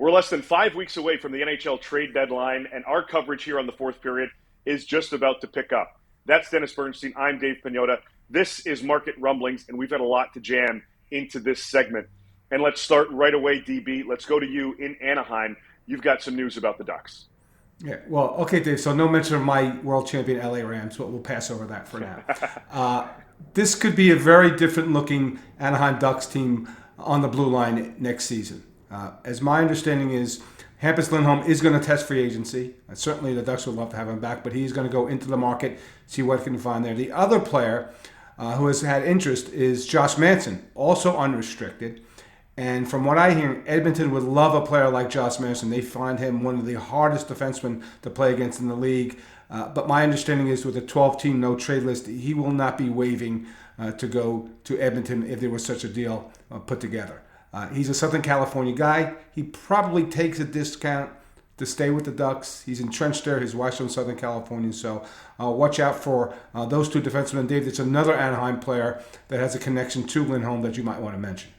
We're less than 5 weeks away from the NHL trade deadline, and our coverage here on the fourth period is just about to pick up. That's Dennis Bernstein. I'm Dave Pagnotta. This is Market Rumblings, and we've got a lot to jam into this segment. And let's start right away, DB. Let's go to you in Anaheim. You've got some news about the Ducks. Yeah, well, okay, Dave. So no mention of my world champion LA Rams, but we'll pass over that for now. This could be a very different looking Anaheim Ducks team on the blue line next season. As my understanding is, Hampus Lindholm is going to test free agency. Certainly the Ducks would love to have him back, but he's going to go into the market, see what he can find there. The other player who has had interest is Josh Manson, also unrestricted. And from what I hear, Edmonton would love a player like Josh Manson. They find him one of the hardest defensemen to play against in the league. But my understanding is with a 12-team no-trade list, he will not be waiving to go to Edmonton if there was such a deal put together. He's a Southern California guy. He probably takes a discount to stay with the Ducks. He's entrenched there. His wife's from Southern California. So watch out for those two defensemen. And Dave, there's another Anaheim player that has a connection to Lindholm that you might want to mention.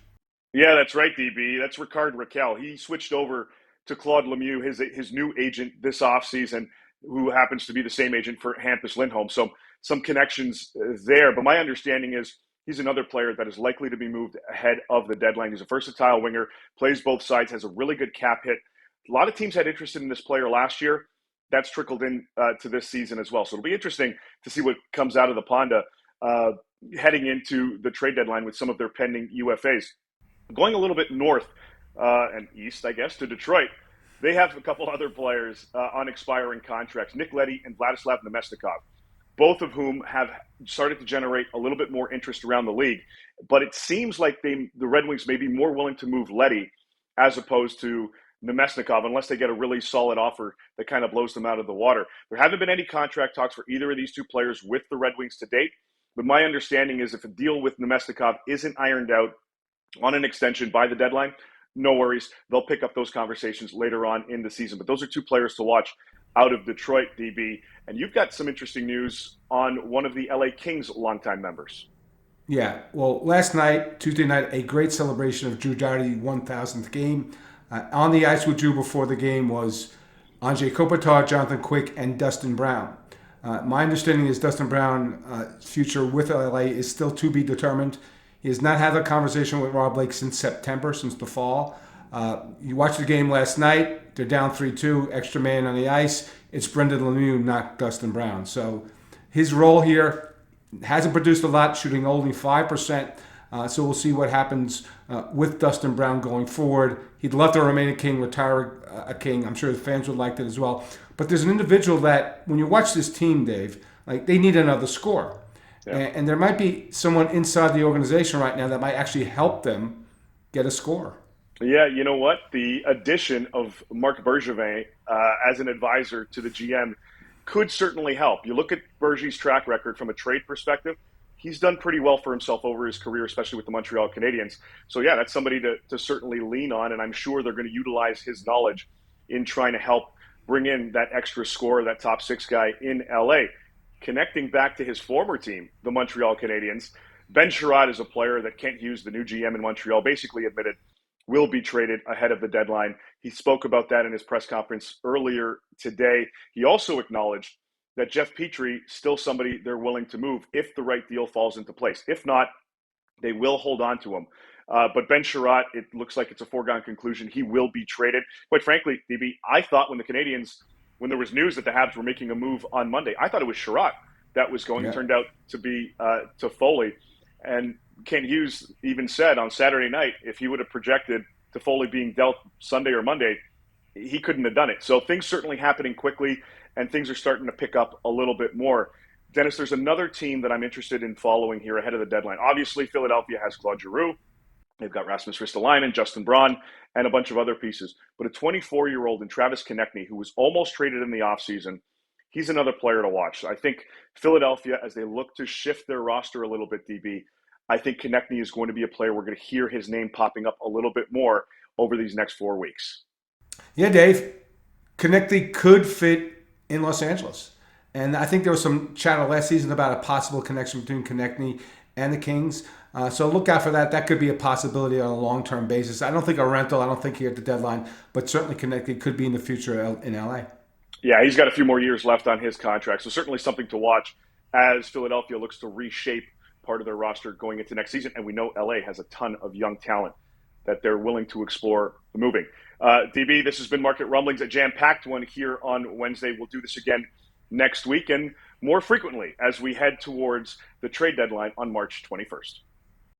Yeah, that's right, DB. That's Ricard Raquel. He switched over to Claude Lemieux, his new agent this offseason, who happens to be the same agent for Hampus Lindholm. So some connections there. But my understanding is he's another player that is likely to be moved ahead of the deadline. He's a versatile winger, plays both sides, has a really good cap hit. A lot of teams had interest in this player last year. That's trickled in to this season as well. So it'll be interesting to see what comes out of the Ponda heading into the trade deadline with some of their pending UFAs. Going a little bit north and east, I guess, to Detroit, they have a couple other players on expiring contracts, Nick Leddy and Vladislav Nemestikov, both of whom have started to generate a little bit more interest around the league. But it seems like the Red Wings may be more willing to move Leddy as opposed to Nemesnikov, unless they get a really solid offer that kind of blows them out of the water. There haven't been any contract talks for either of these two players with the Red Wings to date. But my understanding is if a deal with Nemesnikov isn't ironed out on an extension by the deadline, no worries. They'll pick up those conversations later on in the season. But those are two players to watch out of Detroit, DB. And you've got some interesting news on one of the LA Kings longtime members. Yeah, well, last night, Tuesday night, a great celebration of Drew Doughty's 1,000th game. On the ice with Drew before the game was Anze Kopitar, Jonathan Quick, and Dustin Brown. My understanding is Dustin Brown's future with LA is still to be determined. He has not had a conversation with Rob Blake since September, since the fall. You watched the game last night. They're down 3-2, extra man on the ice. It's Brendan Lemieux, not Dustin Brown. So his role here hasn't produced a lot, shooting only 5%. So we'll see what happens with Dustin Brown going forward. He'd love to remain a King, retire a King. I'm sure the fans would like that as well. But there's an individual that, when you watch this team, Dave, like they need another scorer. Yeah. And there might be someone inside the organization right now that might actually help them get a score. Yeah, you know what? The addition of Marc Bergevin as an advisor to the GM could certainly help. You look at Bergie's track record from a trade perspective, he's done pretty well for himself over his career, especially with the Montreal Canadiens. So, yeah, that's somebody to certainly lean on, and I'm sure they're going to utilize his knowledge in trying to help bring in that extra scorer, that top six guy in LA. Connecting back to his former team, the Montreal Canadiens, Ben Sherratt is a player that Kent Hughes, the new GM in Montreal, basically admitted will be traded ahead of the deadline. He spoke about that in his press conference earlier today. He also acknowledged that Jeff Petrie still somebody they're willing to move if the right deal falls into place. If not, they will hold on to him. But Ben Sherratt, it looks like it's a foregone conclusion. He will be traded. Quite frankly, DB, I thought when there was news that the Habs were making a move on Monday, I thought it was Sherratt that was going. Yeah. Turned out to be to Foley. And Kent Hughes even said on Saturday night, if he would have projected to Foley being dealt Sunday or Monday, he couldn't have done it. So things certainly happening quickly, and things are starting to pick up a little bit more. Dennis, there's another team that I'm interested in following here ahead of the deadline. Obviously, Philadelphia has Claude Giroux. They've got Rasmus Ristolainen, Justin Braun, and a bunch of other pieces. But a 24-year-old in Travis Konechny, who was almost traded in the offseason, he's another player to watch. I think Philadelphia, as they look to shift their roster a little bit, DB, I think Konechny is going to be a player we're going to hear his name popping up a little bit more over these next 4 weeks. Yeah, Dave. Konechny could fit in Los Angeles. And I think there was some chatter last season about a possible connection between Konechny and the Kings. So look out for that. That could be a possibility on a long-term basis. I don't think a rental. I don't think here at the deadline, but certainly connected could be in the future in LA. Yeah, he's got a few more years left on his contract, so certainly something to watch as Philadelphia looks to reshape part of their roster going into next season. And we know LA has a ton of young talent that they're willing to explore moving. DB, this has been Market Rumblings, a jam-packed one here on Wednesday. We'll do this again next week and more frequently as we head towards the trade deadline on March 21st.